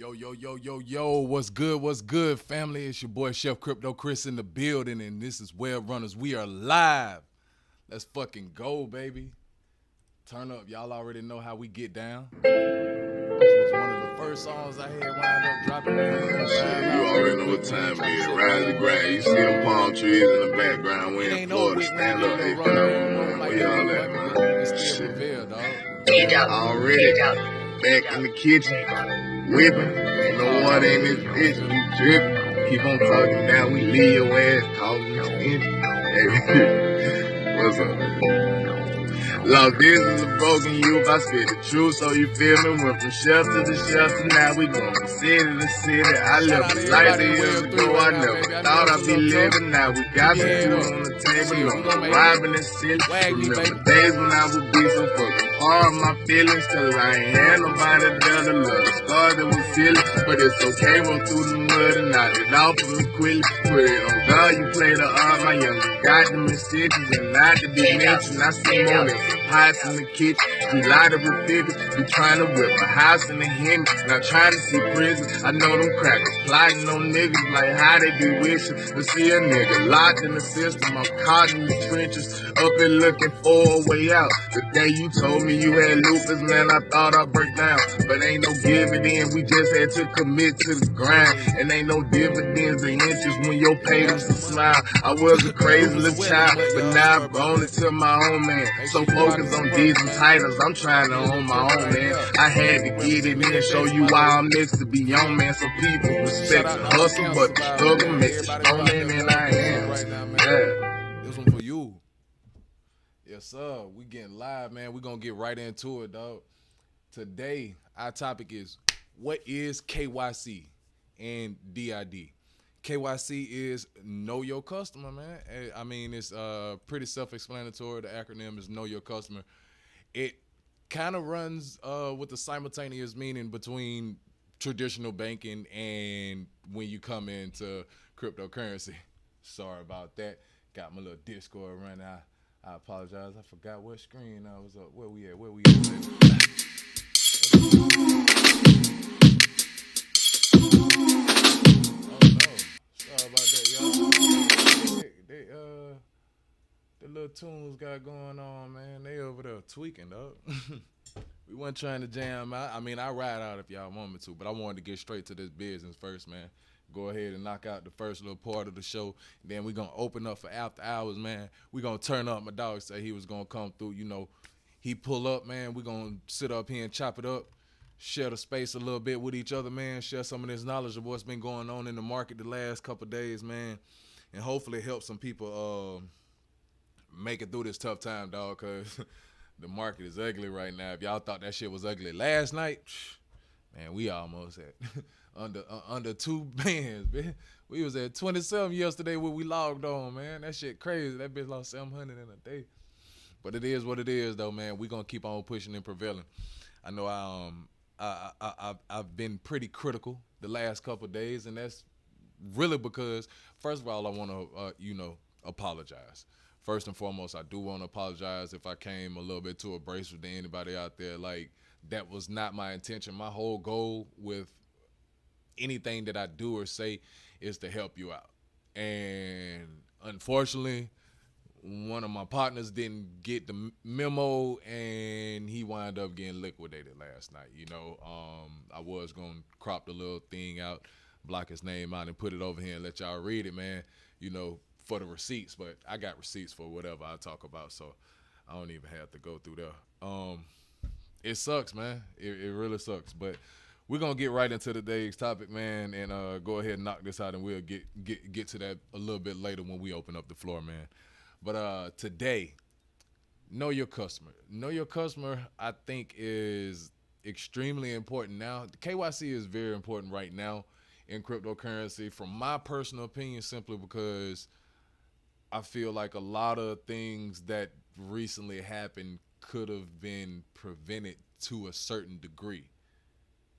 Yo, what's good, family? It's your boy, CefCryptoChris in the building, and this is Web Runners. We are live. Let's fucking go, baby. Turn up. Y'all already know how we get down. This was one of the first songs I had wound up dropping. Shit, you already know what time it is. Rise the grass. You see them palm trees in the background. We in Florida. Stand up. Hey, we all that. Shit. Already back in the kitchen, whipping. Ain't no water in this bitch. We dripping. Keep on talking down. We leave your ass talking. Hey, what's up? Long distance of broken youth, I spit the truth, so you feel me? Went from shelter to shelter, now we going from city to city. I lived a life that years ago, I never thought I'd be living. Now we got some food on the table, no more robbing and silly. Remember days when I would be so fucking hard, my feelings, till I ain't had nobody there to love. The stars that was silly, but it's okay, run through the mud and knock it off of me quickly. Put it on God, you play the art, my youngest got them in stitches, and not to be mentioned, I see more than pots in the kitchen, we light up a figure, we trying to whip a house in the Henry, not trying to see prison. I know them crackers plotting on niggas like how they be wishing to see a nigga locked in the system. I'm caught in the trenches, up and looking for a way out. The day you told me you had lupus, man, I thought I'd break down, but ain't no giving in. We just had to commit to the grind, and ain't no dividends or interest when your pay was a smile. I was a crazy little child, but now I've grown into my own man. So focused on these titles, I'm trying to own my own, man. I had to get it in, show you why I'm next to be on, man. So people respect the hustle, but the struggle makes it on, man. I am. Yeah. This one for you. Yes, sir. We getting live, man. We gonna get right into it, dog. Today, our topic is what is KYC and DID. KYC is know your customer, man. I mean, it's pretty self-explanatory. The acronym is know your customer. It kind of runs with the simultaneous meaning between traditional banking and when you come into cryptocurrency. Sorry about that. Got my little Discord running. I apologize. I forgot what screen I was up. Where we at? Sorry about that, y'all. The little tunes got going on, man. They over there tweaking, dog. We wasn't trying to jam out. I mean, I ride out if y'all want me to, but I wanted to get straight to this business first, man. Go ahead and knock out the first little part of the show. Then we're going to open up for after hours, man. We're going to turn up. My dog said he was going to come through. You know, he pull up, man. We're going to sit up here and chop it up. Share the space a little bit with each other, man. Share some of this knowledge of what's been going on in the market the last couple of days, man. And hopefully help some people make it through this tough time, dog, because the market is ugly right now. If y'all thought that shit was ugly last night, man, we almost at under 2 bands, man. We was at 27 yesterday when we logged on, man. That shit crazy. That bitch lost 700 in a day. But it is what it is, though, man. We gonna keep on pushing and prevailing. I know I've been pretty critical the last couple of days, and that's really because, first of all, I want to, apologize. First and foremost, I do want to apologize if I came a little bit too abrasive to anybody out there. Like, that was not my intention. My whole goal with anything that I do or say is to help you out. And unfortunately, one of my partners didn't get the memo, and he wound up getting liquidated last night. I was going to crop the little thing out, block his name out, and put it over here and let y'all read it, man, for the receipts. But I got receipts for whatever I talk about, so I don't even have to go through there. It sucks, man. It really sucks. But we're going to get right into today's topic, man, and go ahead and knock this out, and we'll get to that a little bit later when we open up the floor, man. But today, know your customer. Know your customer, I think, is extremely important now. KYC is very important right now in cryptocurrency, from my personal opinion, simply because I feel like a lot of things that recently happened could have been prevented to a certain degree.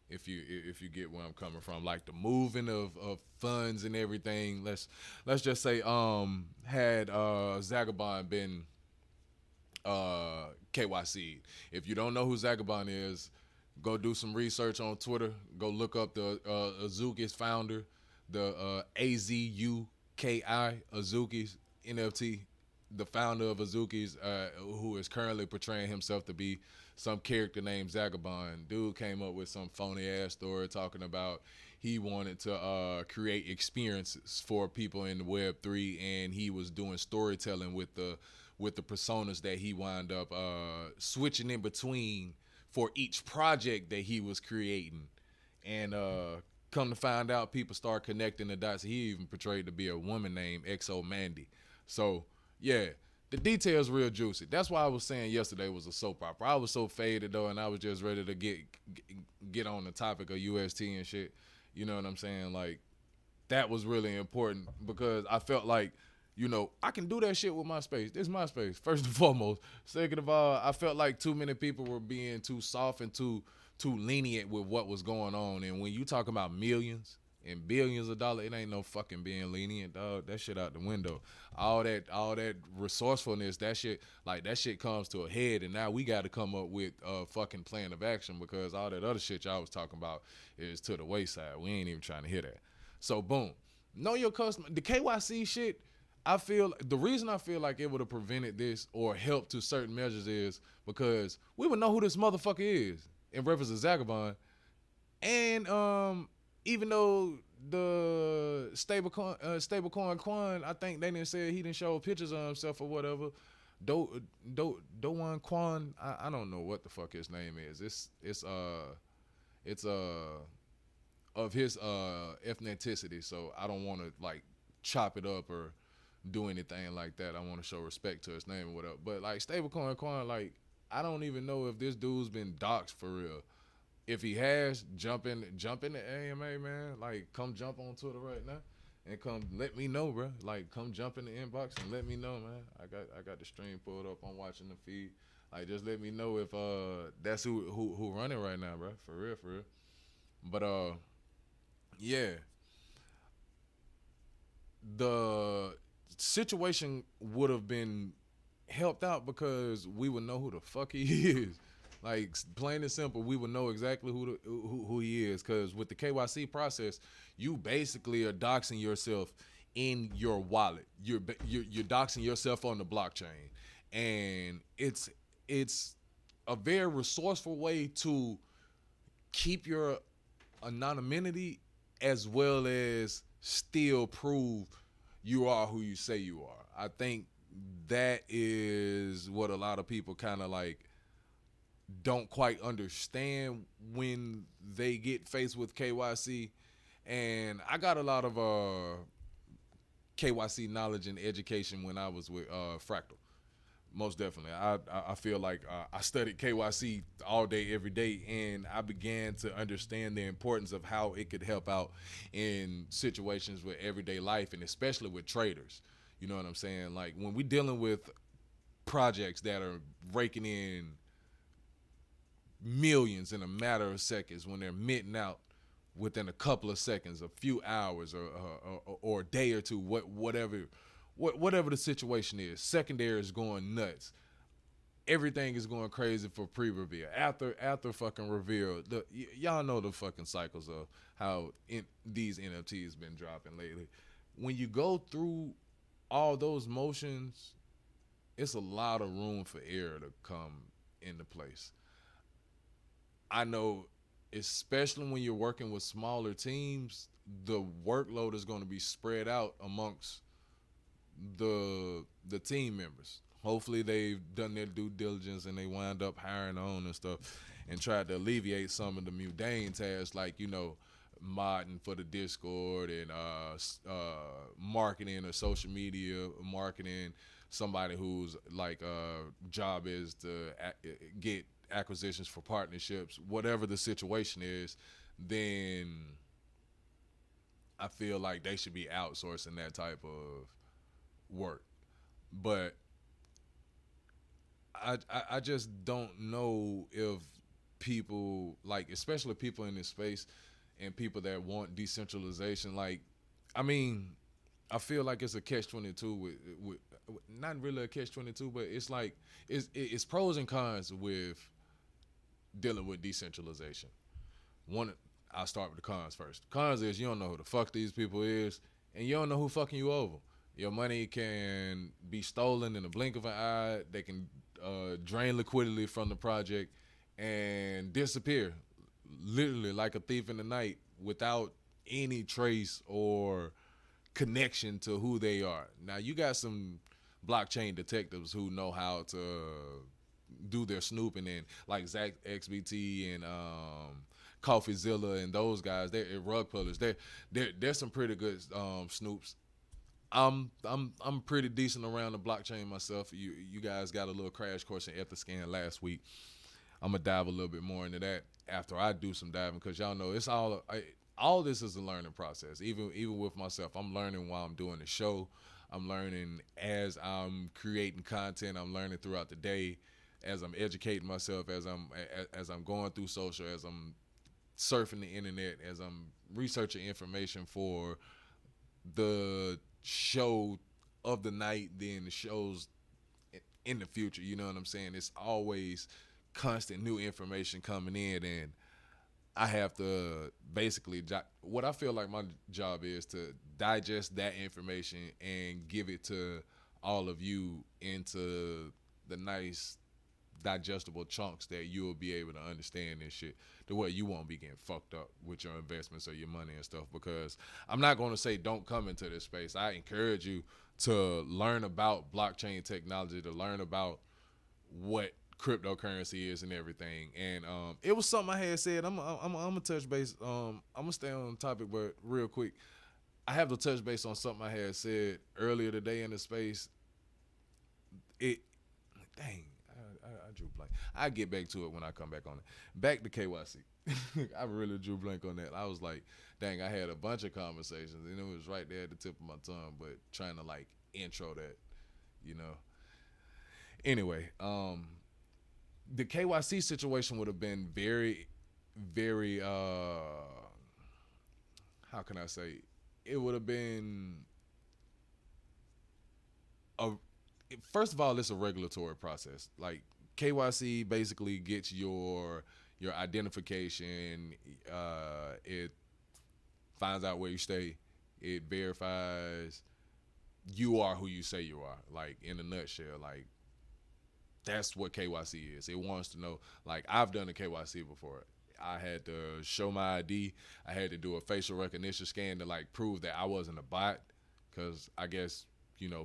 If you get where I'm coming from, like the moving of funds and everything. Let's just say had Zagabond been KYC. If you don't know who Zagabond is, Go do some research on Twitter. Go look up the Azuki's founder, the Azuki Azuki's NFT, the founder of Azuki's, who is currently portraying himself to be some character named Zagabond. Dude came up with some phony ass story talking about he wanted to create experiences for people in the Web3, and he was doing storytelling with the personas that he wound up switching in between for each project that he was creating. And come to find out, people start connecting the dots. He even portrayed to be a woman named XO Mandy. So, yeah, the details real juicy. That's why I was saying yesterday was a soap opera. I was so faded, though, and I was just ready to get on the topic of UST and shit. You know what I'm saying? Like, that was really important because I felt like, you know, I can do that shit with my space. This is my space, first and foremost. Second of all, I felt like too many people were being too soft and too lenient with what was going on. And when you talk about millions and billions of dollars, it ain't no fucking being lenient, dog. That shit out the window. All that resourcefulness, that shit comes to a head, and now we got to come up with a fucking plan of action because all that other shit y'all was talking about is to the wayside. We ain't even trying to hear that. So boom, know your customer. The KYC shit. I feel the reason I feel like it would have prevented this or helped to certain measures is because we would know who this motherfucker is in reference to Zagabond. And even though the stablecoin Quan, I think they didn't say he didn't show pictures of himself or whatever. Doan Quan, I don't know what the fuck his name is. It's of his ethnicity, so I don't want to like chop it up or do anything like that. I want to show respect to his name or whatever. But like stablecoin Quan, like I don't even know if this dude's been doxxed for real. If he has, jump in the AMA, man. Like come jump on Twitter right now and come let me know, bro. Like come jump in the inbox and let me know, man. I got the stream pulled up. I'm watching the feed. Like just let me know if that's who running right now, bro. For real. But yeah. The situation would have been helped out because we would know who the fuck he is. Like plain and simple, we would know exactly who he is. Because with the KYC process, you basically are doxing yourself in your wallet. You're doxing yourself on the blockchain, and it's a very resourceful way to keep your anonymity as well as still prove you are who you say you are. I think that is what a lot of people kind of like don't quite understand when they get faced with KYC. And I got a lot of KYC knowledge and education when I was with Fractal. Most definitely. I feel like I studied KYC all day, every day, and I began to understand the importance of how it could help out in situations with everyday life and especially with traders. You know what I'm saying? Like when we're dealing with projects that are raking in millions in a matter of seconds, when they're minting out within a couple of seconds, a few hours, or a day or two, whatever the situation is, secondary is going nuts. Everything is going crazy for pre-reveal. After fucking reveal, y'all know the fucking cycles of how these NFTs been dropping lately. When you go through all those motions, it's a lot of room for error to come into place. I know, especially when you're working with smaller teams, the workload is going to be spread out amongst the team members. Hopefully they've done their due diligence and they wind up hiring on and stuff and tried to alleviate some of the mundane tasks like, you know, modding for the Discord and marketing or social media marketing, somebody whose like job is to get acquisitions for partnerships, whatever the situation is, then I feel like they should be outsourcing that type of work. But I just don't know if people, like especially people in this space and people that want decentralization, like I mean, I feel like it's a catch-22 with not really a catch-22, but it's like it's pros and cons with dealing with decentralization. One, I'll start with the cons first. Cons is you don't know who the fuck these people is, and you don't know who fucking you over. Your money can be stolen in the blink of an eye. They can drain liquidity from the project and disappear, literally like a thief in the night, without any trace or connection to who they are. Now you got some blockchain detectives who know how to do their snooping, and like Zach XBT and CoffeeZilla and those guys, they're rug pullers. They're some pretty good snoops. I'm pretty decent around the blockchain myself. You guys got a little crash course in Etherscan last week. I'm gonna dive a little bit more into that after I do some diving, because y'all know it's all this is a learning process. Even with myself, I'm learning while I'm doing the show. I'm learning as I'm creating content. I'm learning throughout the day, as I'm educating myself, as I'm going through social, as I'm surfing the internet, as I'm researching information for the show of the night, then the shows in the future. You know what I'm saying? It's always constant new information coming in, and I have to basically, what I feel like my job is to digest that information and give it to all of you into the nice digestible chunks that you'll be able to understand this shit, the way you won't be getting fucked up with your investments or your money and stuff. Because I'm not going to say don't come into this space. I encourage you to learn about blockchain technology, to learn about what cryptocurrency is and everything. And it was something I had said. I'm gonna touch base. I'm gonna stay on topic, but real quick, I have to touch base on something I had said earlier today in the space. Dang, I drew blank. I'll get back to it when I come back on it. Back to KYC. I really drew blank on that. I was like, dang, I had a bunch of conversations, and it was right there at the tip of my tongue, but trying to like intro that, you know. Anyway, the KYC situation would have been very, very, how can I say? It would have been first of all, it's a regulatory process. Like KYC basically gets your identification. It finds out where you stay. It verifies you are who you say you are. Like in a nutshell, like that's what KYC is. It wants to know. Like I've done a KYC before. I had to show my ID. I had to do a facial recognition scan to like prove that I wasn't a bot, because I guess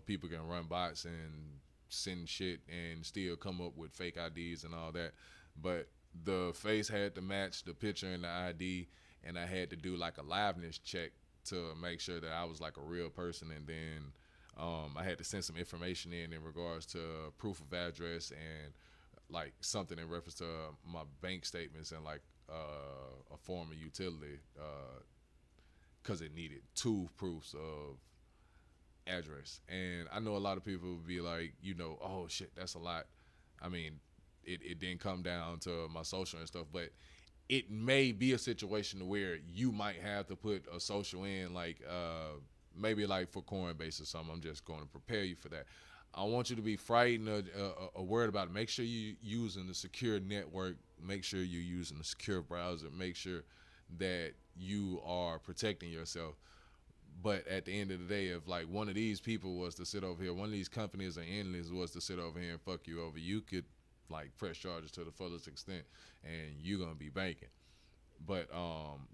people can run bots and send shit and still come up with fake IDs and all that. But the face had to match the picture and the ID, and I had to do like a liveness check to make sure that I was like a real person. And then I had to send some information in regards to proof of address and like something in reference to my bank statements and like a form of utility, because it needed 2 proofs of address. And I know a lot of people would be like, oh shit, that's a lot. I mean, it didn't come down to my social and stuff, but it may be a situation where you might have to put a social in, like maybe like for Coinbase or something. I'm just going to prepare you for that. I want you to be frightened or worried about it. Make sure you're using the secure network. Make sure you're using the secure browser. Make sure that you are protecting yourself. But at the end of the day, if like one of these people was to sit over here, one of these companies or entities was to sit over here and fuck you over, you could like press charges to the fullest extent, and you're gonna be banking. But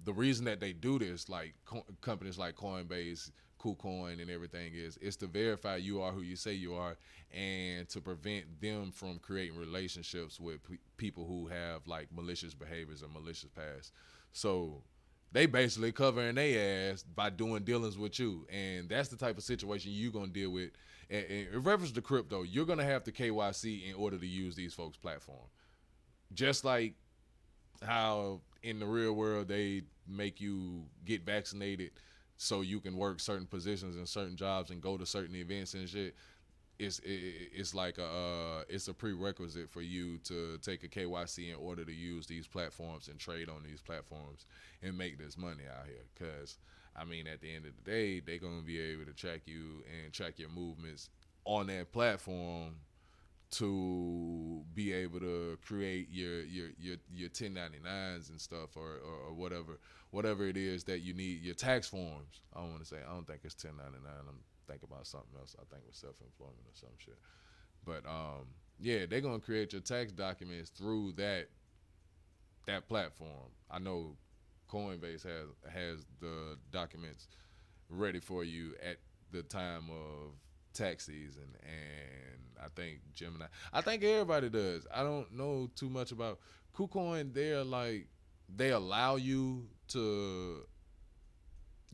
the reason that they do this, like companies like Coinbase, KuCoin, and everything, is to verify you are who you say you are, and to prevent them from creating relationships with people who have like malicious behaviors or malicious past. So they basically covering their ass by doing dealings with you, and that's the type of situation you're gonna deal with. And in reference to crypto, you're gonna have to KYC in order to use these folks' platform. Just like how in the real world they make you get vaccinated so you can work certain positions and certain jobs and go to certain events and shit. It's like it's a prerequisite for you to take a KYC in order to use these platforms and trade on these platforms and make this money out here. Because I mean, at the end of the day, they're gonna be able to track you and track your movements on that platform to be able to create your 1099s and stuff or whatever it is that you need, your tax forms. I don't want to say, I don't think it's 1099. I'm thinking about something else. I think it was self-employment or some shit. But yeah, they're gonna create your tax documents through that platform. I know Coinbase has the documents ready for you at the time of tax season, and I think Gemini. I think everybody does. I don't know too much about KuCoin. They allow you to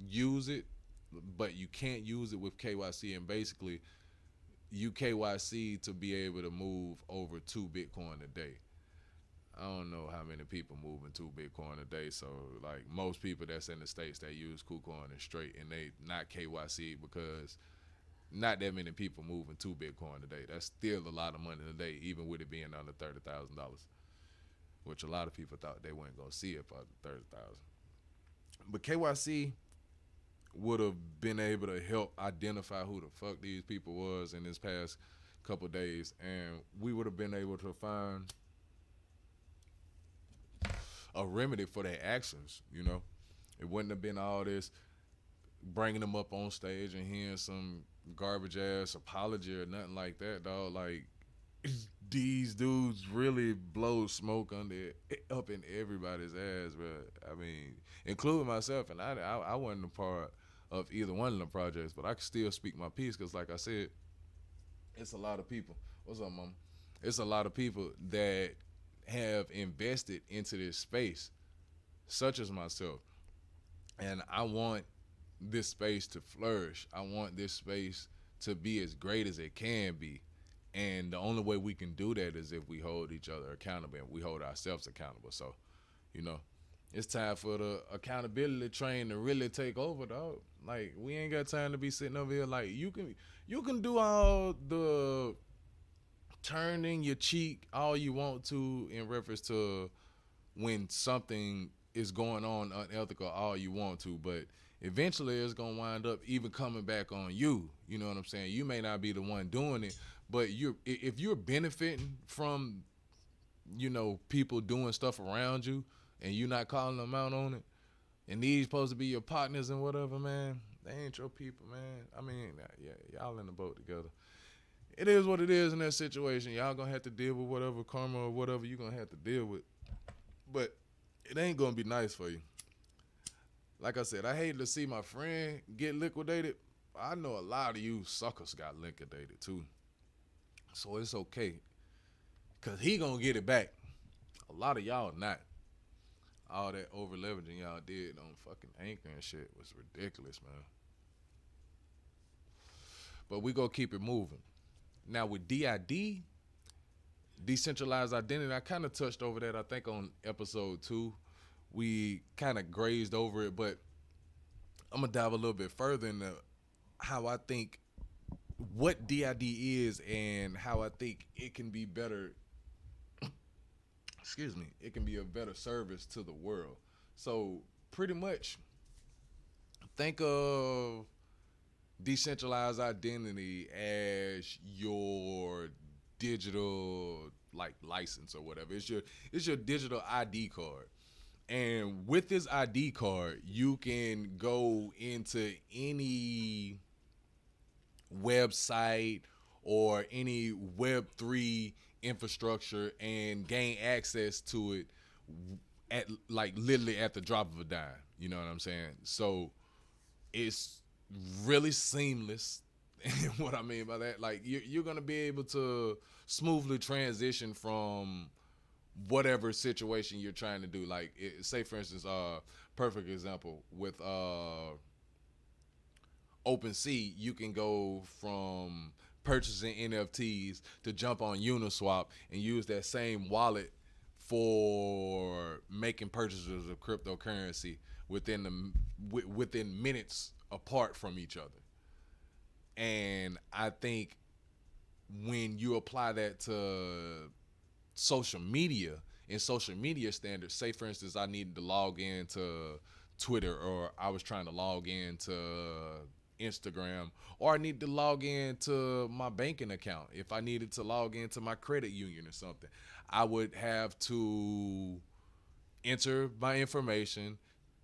use it, but you can't use it with KYC, and basically you KYC to be able to move over 2 Bitcoin a day. I don't know how many people moving 2 Bitcoin a day. So like most people that's in the States that use KuCoin and straight, and they not KYC because not that many people moving 2 Bitcoin a day. That's still a lot of money a day, even with it being under $30,000, which a lot of people thought they weren't gonna see it for $30,000. But KYC would have been able to help identify who the fuck these people was in this past couple days, and we would have been able to find a remedy for their actions. You know, it wouldn't have been all this bringing them up on stage and hearing some garbage ass apology or nothing like that, dog. Like these dudes really blow smoke up in everybody's ass, bro. I mean, including myself, and I wasn't a part of either one of the projects, but I can still speak my piece because, like I said, it's a lot of people. What's up, mama? It's a lot of people that have invested into this space, such as myself, and I want this space to flourish. I want this space to be as great as it can be, and the only way we can do that is if we hold each other accountable and we hold ourselves accountable. So, you know, it's time for the accountability train to really take over, dog. Like, we ain't got time to be sitting over here. Like, you can do all the turning your cheek all you want to in reference to when something is going on unethical all you want to, but eventually it's gonna wind up even coming back on you. You know what I'm saying? You may not be the one doing it, but if you're benefiting from, you know, people doing stuff around you and you not calling them out on it, and these supposed to be your partners and whatever, man, they ain't your people, man. I mean, yeah, y'all in the boat together. It is what it is in that situation. Y'all gonna have to deal with whatever karma or whatever you're gonna have to deal with. But it ain't gonna be nice for you. Like I said, I hate to see my friend get liquidated. I know a lot of you suckers got liquidated too. So it's okay. Cause he gonna get it back. A lot of y'all not. All that over leveraging y'all did on fucking Anchor and shit was ridiculous, man. But we gonna keep it moving. Now with DID, decentralized identity, I kind of touched over that, I think, on episode 2. We kind of grazed over it, but I'm gonna dive a little bit further into how I think what DID is and how I think it can be better. Excuse me, it can be a better service to the world. So pretty much, think of decentralized identity as your digital like license or whatever. It's your digital ID card. And with this ID card, you can go into any website or any Web3 infrastructure and gain access to it at like literally at the drop of a dime. You know what I'm saying? So it's really seamless. And what I mean by that, like you're gonna be able to smoothly transition from whatever situation you're trying to do. Like say for instance, perfect example with OpenSea, you can go from purchasing NFTs to jump on Uniswap and use that same wallet for making purchases of cryptocurrency within minutes apart from each other. And I think when you apply that to social media and social media standards, say for instance, I needed to log into Twitter or I was trying to log into Instagram, or I need to log into my banking account. If I needed to log into my credit union or something, I would have to enter my information,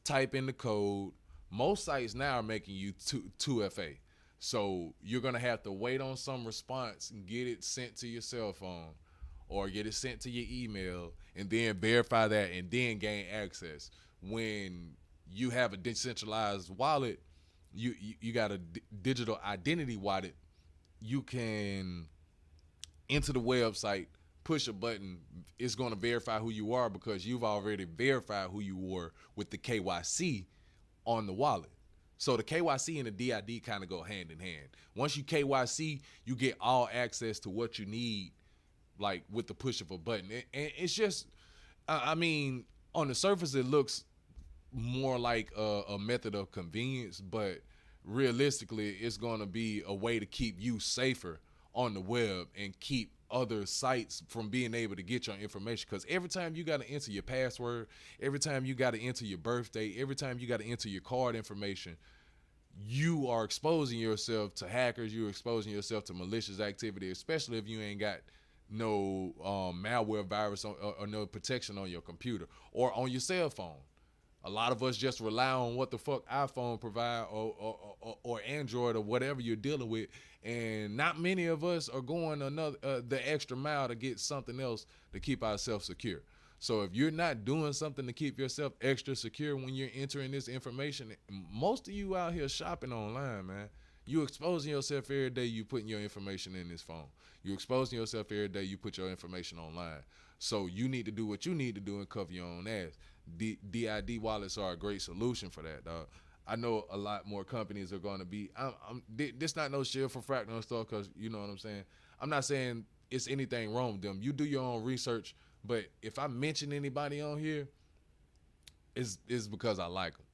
type in the code. Most sites now are making you 2FA. So you're going to have to wait on some response and get it sent to your cell phone or get it sent to your email and then verify that and then gain access. When you have a decentralized wallet, you got a digital identity wallet, you can enter the website, push a button, it's going to verify who you are because you've already verified who you were with the KYC on the wallet. So the KYC and the DID kind of go hand in hand. Once you KYC, you get all access to what you need, like with the push of a button. And it's just, I mean, on the surface, it looks more like a method of convenience, but realistically, it's going to be a way to keep you safer on the web and keep other sites from being able to get your information. Because every time you got to enter your password, every time you got to enter your birthday, every time you got to enter your card information, you are exposing yourself to hackers, you're exposing yourself to malicious activity, especially if you ain't got no malware virus or no protection on your computer or on your cell phone. A lot of us just rely on what the fuck iPhone provide or Android or whatever you're dealing with, and not many of us are going the extra mile to get something else to keep ourselves secure. So if you're not doing something to keep yourself extra secure when you're entering this information, most of you out here shopping online, man, you exposing yourself every day. You putting your information in this phone. You exposing yourself every day. You put your information online. So you need to do what you need to do and cover your own ass. DID wallets are a great solution for that, dog. I know a lot more companies are going to be. This not no shit for fractal stuff, because you know what I'm saying. I'm not saying it's anything wrong with them. You do your own research. But if I mention anybody on here, it's because I like them.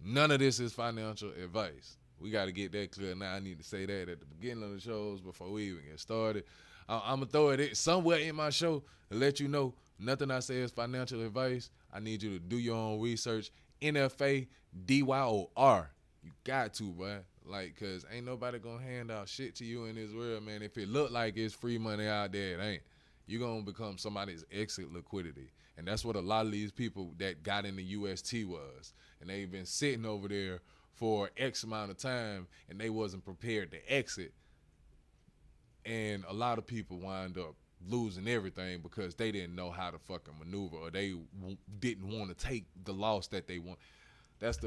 None of this is financial advice. We got to get that clear now. I need to say that at the beginning of the shows before we even get started. I'm going to throw it somewhere in my show to let you know nothing I say is financial advice. I need you to do your own research. NFA DYOR. You got to, bro. Like, because ain't nobody going to hand out shit to you in this world, man. If it look like it's free money out there, it ain't. You're going to become somebody's exit liquidity. And that's what a lot of these people that got in the UST was. And they've been sitting over there for X amount of time, and they wasn't prepared to exit. And a lot of people wind up losing everything because they didn't know how to fucking maneuver, or they didn't want to take the loss that they want. That's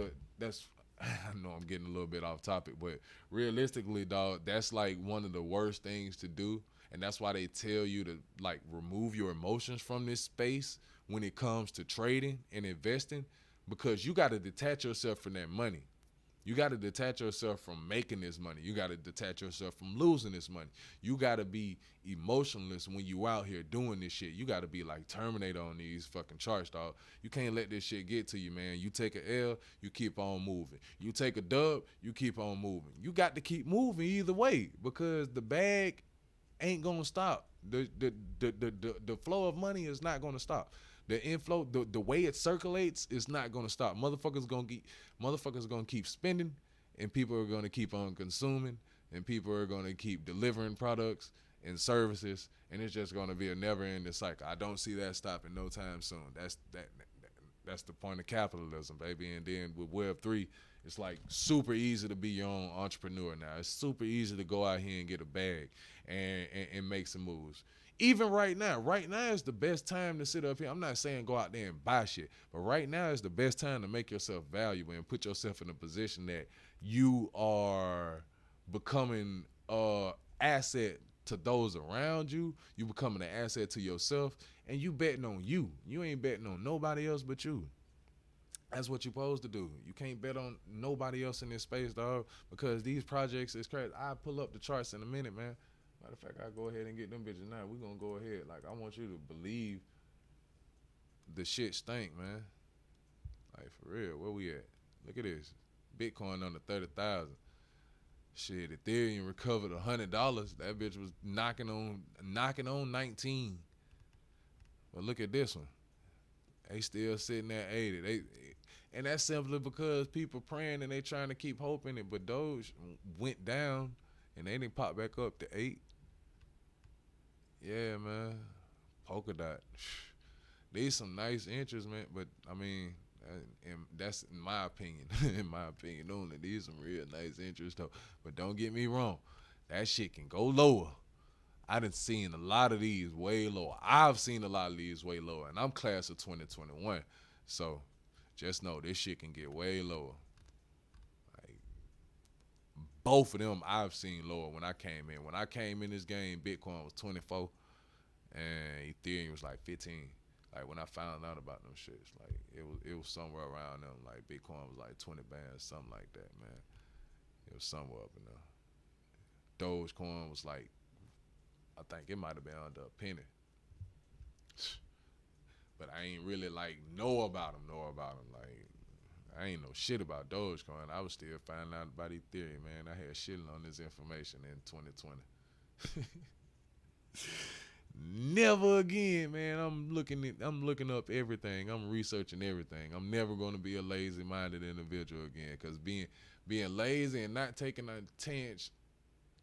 I know I'm getting a little bit off topic, but realistically, dog, that's like one of the worst things to do. And that's why they tell you to like remove your emotions from this space when it comes to trading and investing, because you got to detach yourself from that money. You got to detach yourself from making this money. You got to detach yourself from losing this money. You got to be emotionless when you out here doing this shit. You got to be like Terminator on these fucking charts, dog. You can't let this shit get to you, man. You take an L, you keep on moving. You take a dub, you keep on moving. You got to keep moving either way, because the bag ain't gonna stop. The flow of money is not gonna stop. The inflow, the way it circulates is not gonna stop. Motherfuckers gonna keep spending, and people are gonna keep on consuming, and people are gonna keep delivering products and services, and it's just gonna be a never-ending cycle. I don't see that stopping no time soon. That's the point of capitalism, baby. And then with Web3, it's like super easy to be your own entrepreneur now. It's super easy to go out here and get a bag and make some moves. Even right now is the best time to sit up here. I'm not saying go out there and buy shit, but right now is the best time to make yourself valuable and put yourself in a position that you are becoming an asset to those around you. You becoming an asset to yourself, and you betting on you. You ain't betting on nobody else but you. That's what you're supposed to do. You can't bet on nobody else in this space, dog, because these projects is crazy. I'll pull up the charts in a minute, man. Matter of fact, I'll go ahead and get them bitches now. We're going to go ahead. Like, I want you to believe the shit stink, man. Like, for real, where we at? Look at this. Bitcoin under 30,000. Shit, Ethereum recovered $100. That bitch was knocking on 19. But look at this one. They still sitting at 80. And that's simply because people praying and they trying to keep hope in it. But Doge went down and they didn't pop back up to 8. Yeah, man. Polka dot. These some nice interests, man. But I mean, and that's in my opinion. In my opinion only. These some real nice interests though. But don't get me wrong. That shit can go lower. I done seen a lot of these way lower. I've seen a lot of these way lower. And I'm class of 2021. So just know this shit can get way lower. Like, both of them I've seen lower when I came in. When I came in this game, Bitcoin was 24 and Ethereum was like 15. Like when I found out about them shits, like it was somewhere around them. Like Bitcoin was like 20 bands, something like that, man. It was somewhere up in there. Dogecoin was like, I think it might have been under a penny. But I ain't really like know about them. Like I ain't know shit about Dogecoin. I was still finding out about Ethereum, man. I had shitting on this information in 2020. Never again, man. I'm looking up everything. I'm researching everything. I'm never going to be a lazy-minded individual again. Cause being lazy and not taking a chance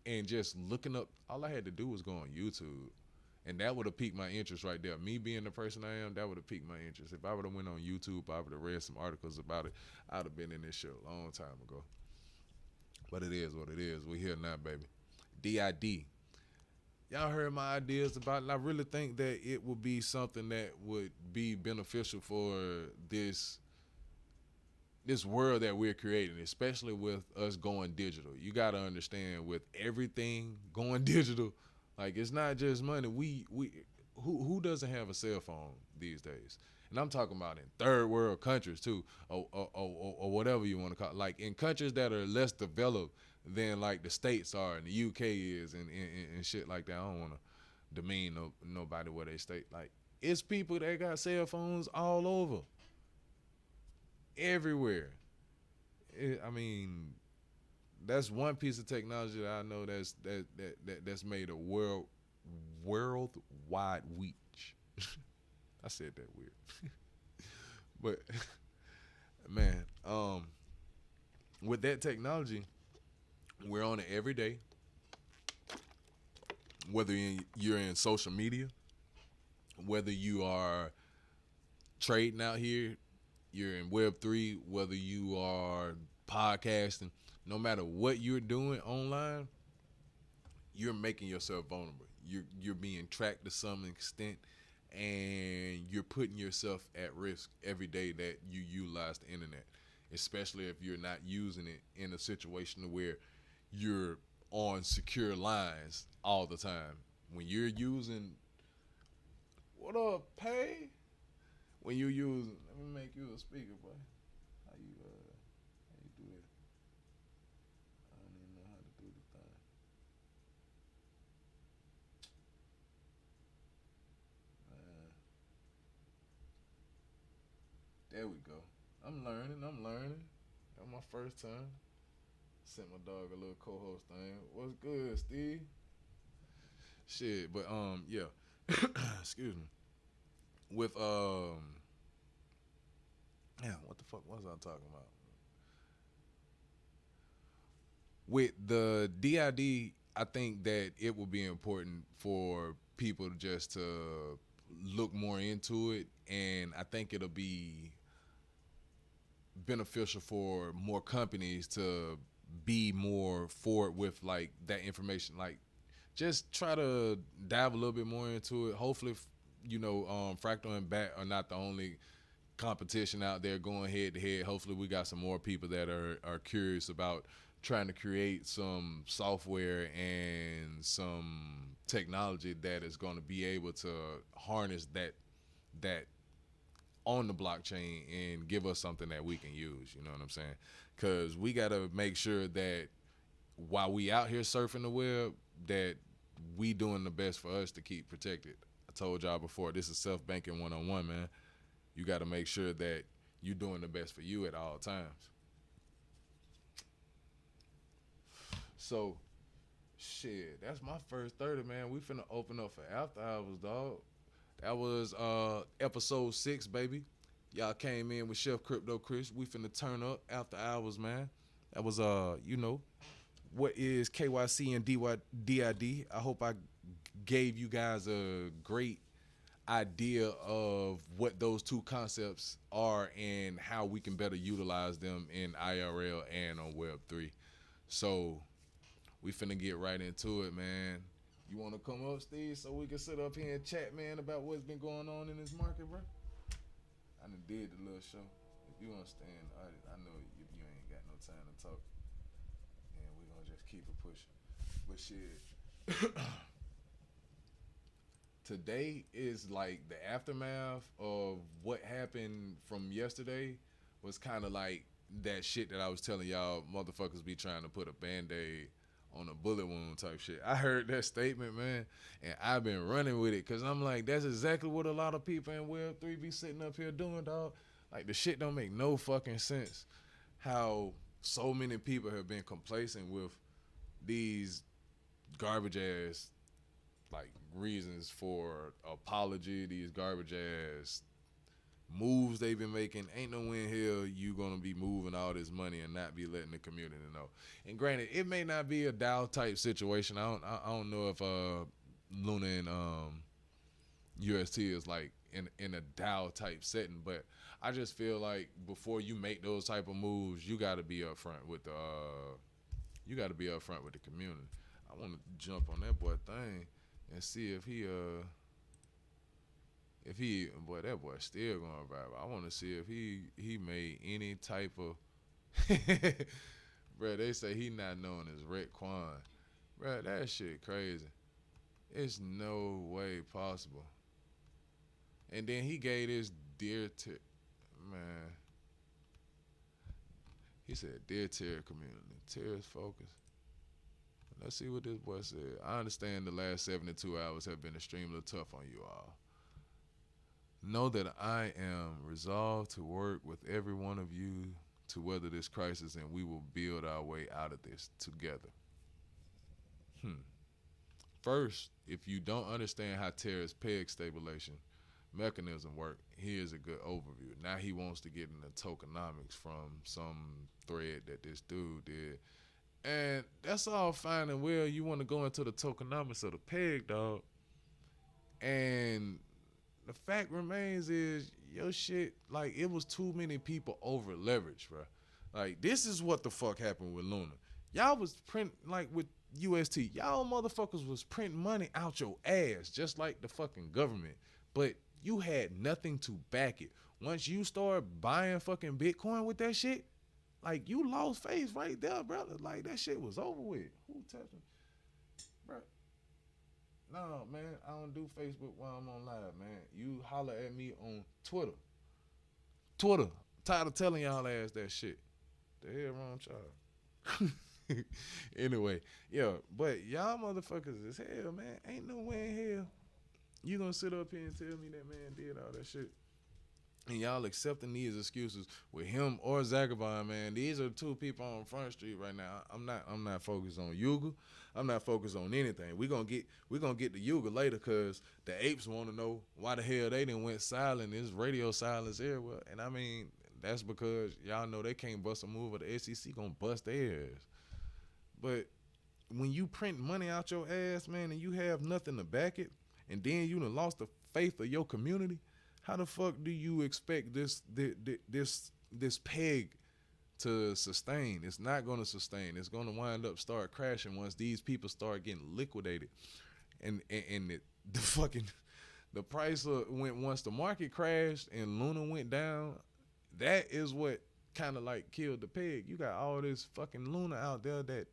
and just looking up, all I had to do was go on YouTube, and that would have piqued my interest right there. Me being the person I am, that would have piqued my interest. If I would have went on YouTube, I would have read some articles about it. I'd have been in this shit a long time ago. But it is what it is. We here now, baby. DID. Y'all heard my ideas about it. I really think that it would be something that would be beneficial for this world that we're creating, especially with us going digital. You got to understand, with everything going digital, like it's not just money. Who doesn't have a cell phone these days? And I'm talking about in third world countries too, or whatever you want to call it. Like in countries that are less developed than like the States are and the UK is and shit like that. I don't want to demean nobody where they state. Like it's people that got cell phones all over, everywhere. I mean, that's one piece of technology that I know that's made a worldwide reach. I said that weird. But man, with that technology, we're on it every day. Whether you're in social media, whether you are trading out here, you're in Web3, whether you are podcasting, no matter what you're doing online, you're making yourself vulnerable. You're being tracked to some extent, and you're putting yourself at risk every day that you utilize the internet, especially if you're not using it in a situation where you're on secure lines all the time. When you're using, what up, Pay? When you use, let me make you a speaker, boy. How you do it? I don't even know how to do the thing. There we go. I'm learning. That's my first time. Sent my dog a little co-host thing. What's good, Steve? Shit, but yeah. Excuse me. With yeah, what the fuck was I talking about? With the DID, I think that it will be important for people just to look more into it, and I think it'll be beneficial for more companies to be more forward with like that information. Like, just try to dive a little bit more into it. Hopefully, Fractal and Bat are not the only competition out there going head to head. Hopefully we got some more people that are curious about trying to create some software and some technology that is going to be able to harness that on the blockchain and give us something that we can use. You know what I'm saying? Because we got to make sure that while we out here surfing the web, that we doing the best for us to keep protected. I told y'all before, this is self-banking 101, man. You got to make sure that you're doing the best for you at all times. So, shit, that's my first 30, man. We finna open up for after hours, dog. That was episode 6, baby. Y'all came in with Chef Crypto Chris. We finna turn up after hours, man. That was what is KYC and DID. I hope I gave you guys a great idea of what those two concepts are and how we can better utilize them in IRL and on Web3. So we finna get right into it, man. You want to come up, Steve, so we can sit up here and chat, man, about what's been going on in this market, bro? I done did the little show. If you understand, I know you ain't got no time to talk, and we gonna just keep it pushing. But shit, today is like the aftermath of what happened from yesterday. Was kind of like that shit that I was telling y'all, motherfuckers be trying to put a Band-Aid on a bullet wound type shit. I heard that statement, man, and I've been running with it because I'm like, that's exactly what a lot of people in Web3 be sitting up here doing, dog. Like, the shit don't make no fucking sense how so many people have been complacent with these garbage ass, like, reasons for apology, these garbage ass moves they've been making. Ain't no way in hell you gonna be moving all this money and not be letting the community know. And granted, it may not be a DAO type situation. I don't know if Luna and UST is like in a DAO type setting, but I just feel like before you make those type of moves, you got to be upfront with the community. I want to jump on that boy thing and see if boy, that boy still going viral. I want to see if he made any type of bro, they say he not known as Rick Quan. Bro, that shit crazy. It's no way possible. And then he gave this dear man. He said, "Dear Terror community, terrorist focus." Let's see what this boy said. I understand the last 72 hours have been extremely tough on you all. Know that I am resolved to work with every one of you to weather this crisis, and we will build our way out of this together. First, if you don't understand how terrorist peg stabilization mechanism work, here's a good overview. Now he wants to get into tokenomics from some thread that this dude did. And that's all fine and well. You want to go into the tokenomics of the peg, dog. And the fact remains is your shit, like, it was too many people over leveraged, bro. Like, this is what the fuck happened with Luna. Y'all was printing, like with UST, y'all motherfuckers was printing money out your ass, just like the fucking government. But you had nothing to back it. Once you start buying fucking Bitcoin with that shit, like, you lost face right there, brother. Like, that shit was over with. Who touched me? Bro. No, man, I don't do Facebook while I'm on live, man. You holler at me on Twitter. Tired of telling y'all ass that shit. The hell wrong child. Anyway, yeah, but y'all motherfuckers is hell, man. Ain't no way in hell you gonna sit up here and tell me that man did all that shit. And y'all accepting these excuses with him or Zagabond, man. These are two people on Front Street right now. I'm not focused on Yuga. I'm not focused on anything. We're gonna get to Yuga later, cause the apes want to know why the hell they didn't went silent. There's radio silence everywhere. And I mean, that's because y'all know they can't bust a move, or the SEC gonna bust their ass. But when you print money out your ass, man, and you have nothing to back it, and then you done lost the faith of your community, how the fuck do you expect this peg to sustain? It's not going to sustain. It's going to wind up start crashing once these people start getting liquidated, and the price went once the market crashed and Luna went down. That is what kind of like killed the peg. You got all this fucking Luna out there that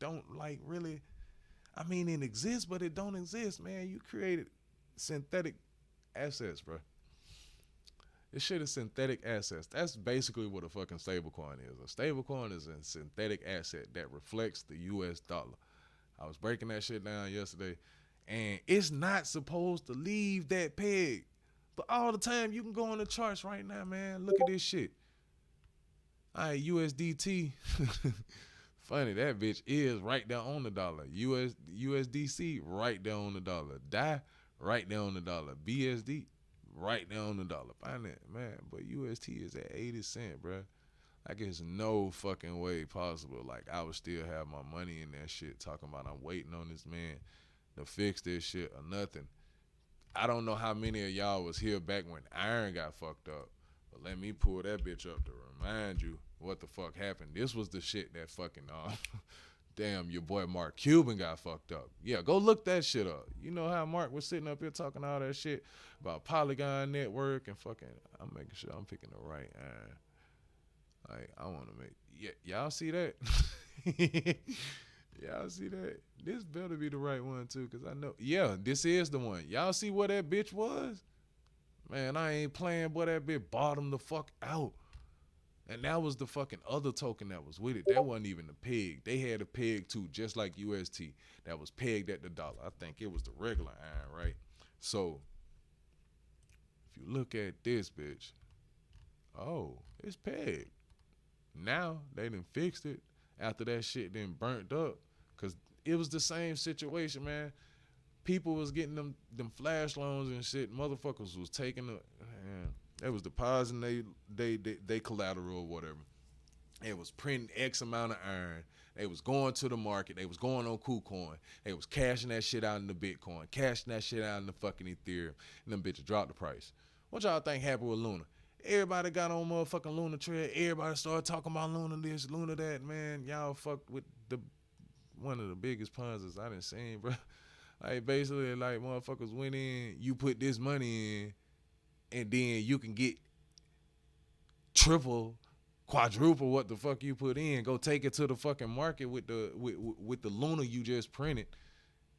don't like really. I mean, it exists, but it don't exist, man. You created synthetic assets, bro. This shit is synthetic assets. That's basically what a fucking stablecoin is. A stablecoin is a synthetic asset that reflects the US dollar. I was breaking that shit down yesterday, and it's not supposed to leave that peg. But all the time, you can go on the charts right now, man. Look at this shit. All right, USDT. Funny, that bitch is right there on the dollar. USDC, right there on the dollar. DAI, right there on the dollar. BSD, right there on the dollar. Find that, man. But UST is at 80 cents, bro. Like, it's no fucking way possible. Like, I would still have my money in that shit talking about I'm waiting on this man to fix this shit or nothing. I don't know how many of y'all was here back when iron got fucked up. But let me pull that bitch up to remind you what the fuck happened. This was the shit that fucking, damn, your boy Mark Cuban got fucked up. Yeah, go look that shit up. You know how Mark was sitting up here talking all that shit about Polygon Network and fucking, I'm making sure I'm picking the right iron. Like, I want to make, y'all see that? Y'all see that? This better be the right one, too, because I know, yeah, this is the one. Y'all see what that bitch was? Man, I ain't playing, boy, that bitch bottomed the fuck out. And that was the fucking other token that was with it. That wasn't even the peg. They had a peg, too, just like UST, that was pegged at the dollar. I think it was the regular iron, right? So, if you look at this bitch, oh, it's pegged. Now they done fixed it after that shit then burnt up, cause it was the same situation, man. People was getting them flash loans and shit. Motherfuckers was taking they was depositing they collateral or whatever. They was printing X amount of iron. They was going to the market. They was going on KuCoin. They was cashing that shit out in the Bitcoin, cashing that shit out in the fucking Ethereum, and them bitches dropped the price. What y'all think happened with Luna? Everybody got on motherfucking Luna trail. Everybody started talking about Luna this, Luna that. Man, y'all fucked with one of the biggest Ponzi's I done seen, bro. Like, basically, like, motherfuckers went in, you put this money in, and then you can get triple, quadruple what the fuck you put in. Go take it to the fucking market with the Luna you just printed,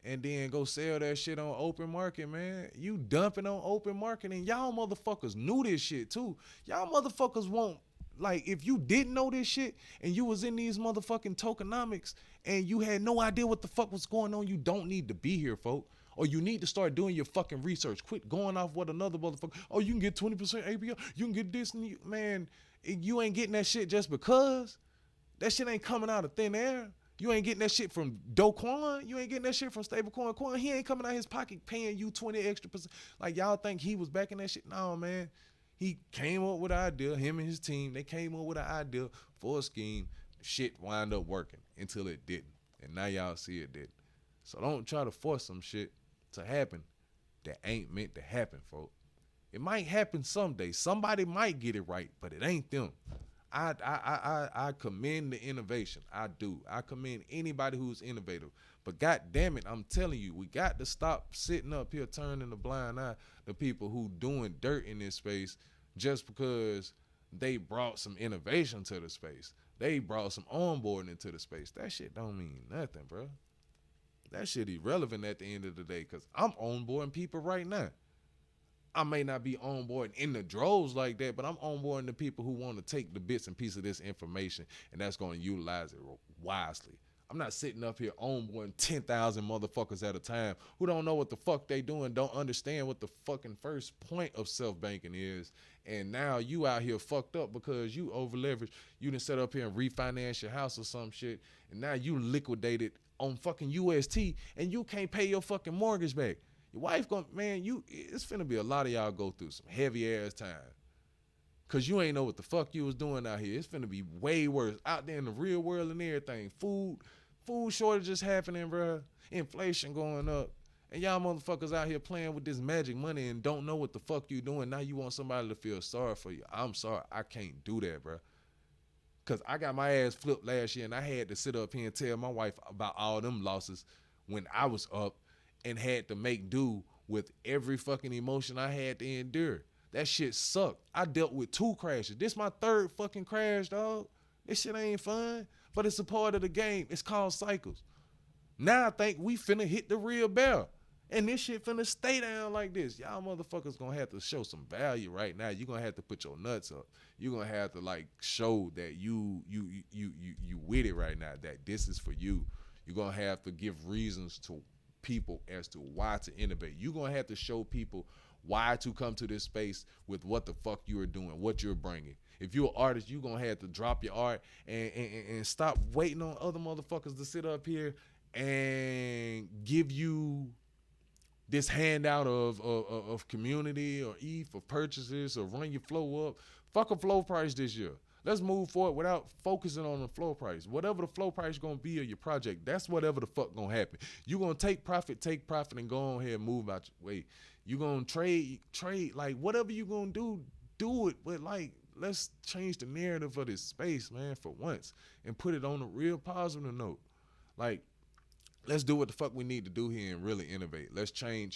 and then go sell that shit on open market, man. You dumping on open market, and y'all motherfuckers knew this shit too. Y'all motherfuckers won't, like, if you didn't know this shit and you was in these motherfucking tokenomics and you had no idea what the fuck was going on, you don't need to be here, folk. Or you need to start doing your fucking research. Quit going off what another motherfucker, oh, you can get 20% APR, you can get this, and man, you ain't getting that shit just because. That shit ain't coming out of thin air. You ain't getting that shit from Do Kwon. You ain't getting that shit from Stablecoin Kwon. He ain't coming out his pocket paying you 20 extra %. Like, y'all think he was backing that shit? No, man. He came up with an idea. Him and his team, they came up with an idea for a scheme. Shit wound up working until it didn't. And now y'all see it didn't. So don't try to force some shit to happen that ain't meant to happen, folks. It might happen someday. Somebody might get it right, but it ain't them. I commend the innovation. I do. I commend anybody who's innovative. But God damn it, I'm telling you, we got to stop sitting up here turning the blind eye to people who doing dirt in this space just because they brought some innovation to the space. They brought some onboarding into the space. That shit don't mean nothing, bro. That shit irrelevant at the end of the day, because I'm onboarding people right now. I may not be onboarding in the droves like that, but I'm onboarding the people who want to take the bits and pieces of this information, and that's going to utilize it wisely. I'm not sitting up here onboarding 10,000 motherfuckers at a time who don't know what the fuck they doing, don't understand what the fucking first point of self-banking is, and now you out here fucked up because you over-leveraged. You done set up here and refinance your house or some shit, and now you liquidated on fucking UST, and you can't pay your fucking mortgage back. Your wife it's finna be a lot of y'all go through some heavy ass time. Cause you ain't know what the fuck you was doing out here. It's finna be way worse out there in the real world and everything. Food shortages happening, bro. Inflation going up. And y'all motherfuckers out here playing with this magic money and don't know what the fuck you doing. Now you want somebody to feel sorry for you. I'm sorry, I can't do that, bro. Cause I got my ass flipped last year and I had to sit up here and tell my wife about all them losses when I was up and had to make do with every fucking emotion I had to endure. That shit sucked. I dealt with 2 crashes. This my 3rd fucking crash, dog. This shit ain't fun, but it's a part of the game. It's called cycles. Now I think we finna hit the real bell. And this shit finna stay down like this. Y'all motherfuckers gonna have to show some value right now. You gonna have to put your nuts up. You gonna have to like show that you with it right now, that this is for you. You're gonna have to give reasons to people as to why to innovate. You're gonna have to show people why to come to this space with what the fuck you are doing, what you're bringing. If you're an artist, you're gonna have to drop your art and stop waiting on other motherfuckers to sit up here and give you this handout of community or ETH for purchases or run your flow up. Fuck a flow price this year. Let's move forward without focusing on the flow price. Whatever the flow price gonna be of your project, that's whatever the fuck gonna happen. You gonna take profit, and go on here and move out your way. You gonna trade, like whatever you gonna do it. But like, let's change the narrative of this space, man, for once, and put it on a real positive note. Like, let's do what the fuck we need to do here and really innovate. Let's try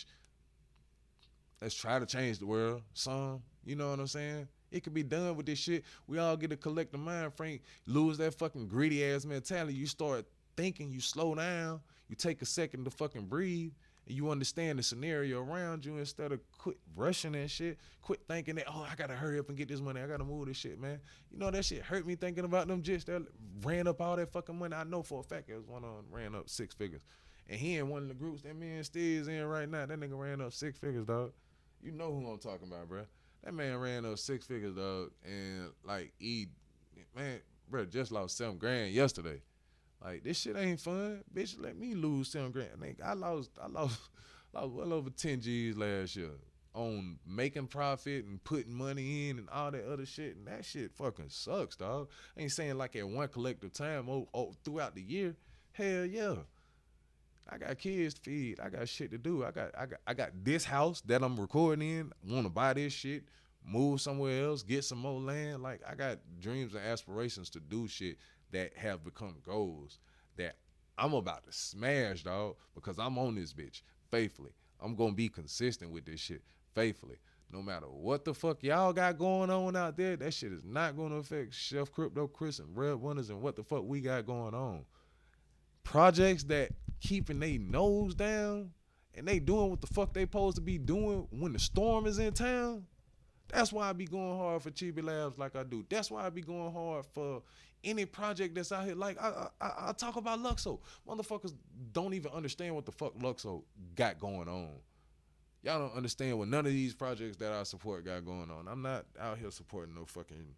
to change the world some. You know what I'm saying? It could be done with this shit. We all get a collective mind frame, lose that fucking greedy ass mentality. You start thinking, you slow down, you take a second to fucking breathe, and you understand the scenario around you instead of quit rushing that shit. Quit thinking that, oh, I gotta hurry up and get this money. I gotta move this shit, man. You know, that shit hurt me thinking about them jits that ran up all that fucking money. I know for a fact it was one of them ran up 6 figures. And he in one of the groups that me and Steve's in right now. That nigga ran up 6 figures, dog. You know who I'm talking about, bro. That man ran up 6 figures, dog, and like man, bro, just lost 7 grand yesterday. Like, this shit ain't fun, bitch. Let me lose 7 grand. Nigga, I lost well over 10 G's last year on making profit and putting money in and all that other shit, and that shit fucking sucks, dog. I ain't saying like at one collective time throughout the year. Hell yeah. I got kids to feed. I got shit to do. I got this house that I'm recording in. Want to buy this shit, move somewhere else, get some more land. Like, I got dreams and aspirations to do shit that have become goals that I'm about to smash, dog, because I'm on this bitch faithfully. I'm going to be consistent with this shit faithfully. No matter what the fuck y'all got going on out there, that shit is not going to affect CefCryptoChris and Red Wonders and what the fuck we got going on. Projects that keeping they nose down and they doing what the fuck they supposed to be doing when the storm is in town. That's why I be going hard for Chibi Labs like I do. That's why I be going hard for any project that's out here. Like, I talk about Luxo. Motherfuckers don't even understand what the fuck Luxo got going on. Y'all don't understand what none of these projects that I support got going on. I'm not out here supporting no fucking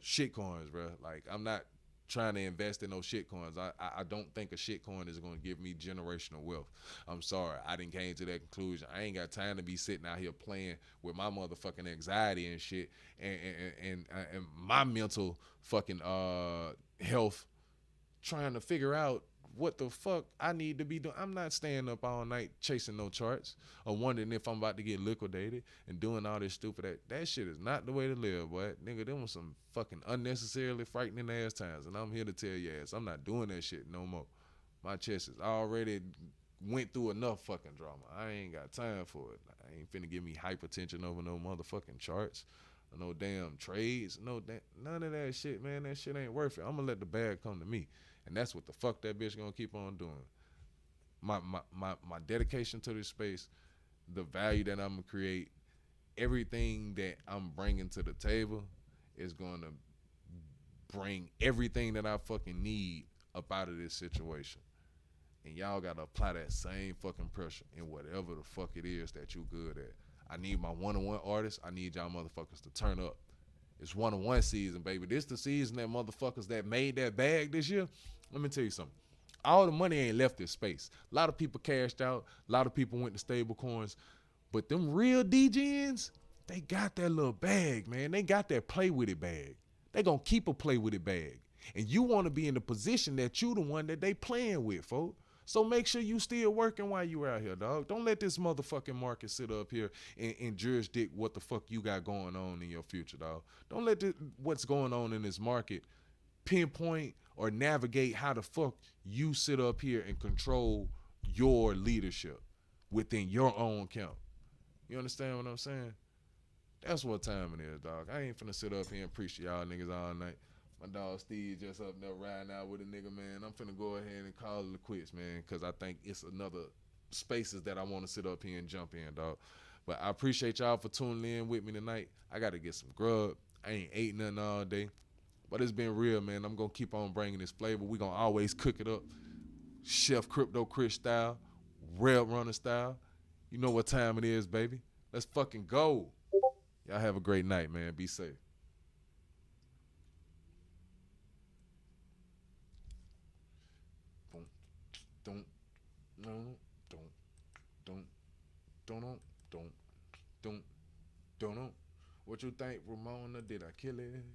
shit coins, bro. Like, I'm not trying to invest in those shit coins. I don't think a shit coin is going to give me generational wealth. I'm sorry. I didn't came to that conclusion. I ain't got time to be sitting out here playing with my motherfucking anxiety and shit and my mental fucking health, trying to figure out what the fuck I need to be doing. I'm not staying up all night chasing no charts or wondering if I'm about to get liquidated and doing all this stupid. That shit is not the way to live, boy. Nigga, them was some fucking unnecessarily frightening ass times, and I'm here to tell you ass, I'm not doing that shit no more. My chest is already went through enough fucking drama. I ain't got time for it. I ain't finna give me hypertension over no motherfucking charts or no damn trades. None of that shit, man. That shit ain't worth it. I'm gonna let the bag come to me. And that's what the fuck that bitch gonna keep on doing. My dedication to this space, the value that I'm gonna create, everything that I'm bringing to the table is gonna bring everything that I fucking need up out of this situation. And y'all gotta apply that same fucking pressure in whatever the fuck it is that you good at. I need my one-on-one artists. I need y'all motherfuckers to turn up. It's one-on-one season, baby. This the season that motherfuckers that made that bag this year. Let me tell you something. All the money ain't left this space. A lot of people cashed out. A lot of people went to stable coins. But them real DGNs, they got that little bag, man. They got that play with it bag. They gonna keep a play with it bag. And you want to be in the position that you the one that they playing with, folks. So make sure you still working while you out here, dog. Don't let this motherfucking market sit up here and jurisdict what the fuck you got going on in your future, dog. Don't let what's going on in this market pinpoint or navigate how the fuck you sit up here and control your leadership within your own account. You understand what I'm saying? That's what time it is, dog. I ain't finna sit up here and preach to y'all niggas all night. My dog Steve just up there riding out with a nigga, man. I'm finna go ahead and call it a quits, man, because I think it's another spaces that I want to sit up here and jump in, dog. But I appreciate y'all for tuning in with me tonight. I got to get some grub. I ain't ate nothing all day. But it's been real, man. I'm going to keep on bringing this flavor. We going to always cook it up. CefCryptoChris style, Red Runner style. You know what time it is, baby. Let's fucking go. Y'all have a great night, man. Be safe. Don't, no, don't. Don't, don't, don't, don't. What you think, Ramona? Did I kill it?